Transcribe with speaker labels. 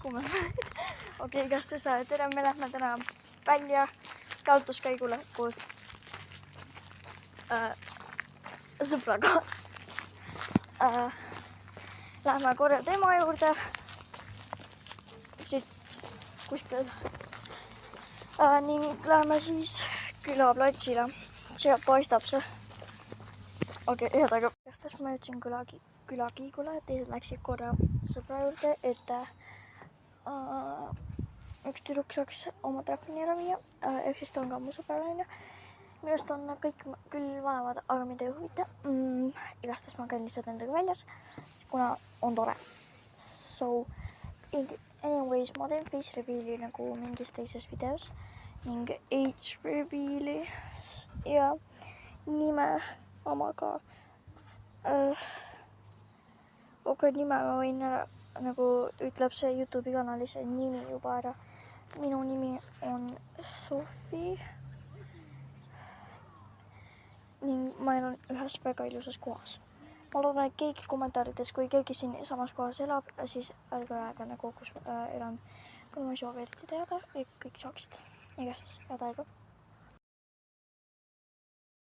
Speaker 1: kummel. Okei, igastahes tere, me lähme täna välja jaotuskäigule koos sõbraga. Lähme korra tema juurde. Siit kuskil. Ning lähme siis külaplatsile. Sealt paistab see. Okei, ühedega. Igastahes ma jõudsin külakiigule, teised läksid korra sõbra juurde, et üks tüdruk saaks oma trahvini ära viia. Ehk siis ta on ka mu sõbraline. Minust on kõik küll vanemad, aga mind ei huvita. Igastahes ma käin lihtsalt nendega väljas, kuna on tore. So, anyways, ma teen face reveal'i nagu mingis teises videos ning age reveal'i ja nime omaga. Nime ma võin ära, nagu ütleb see YouTube'i kanali see nimi juba ära. Minu nimi on Sofi ning ma elan ühes väga ilusas kohas. Ma loodan, et keegi kommentaarides, kui keegi siin samas kohas elab, siis ärge aega nagu kus elan. Kuna ma ei soovi eriti teada, et kõik saaksid. Igastahes head aega.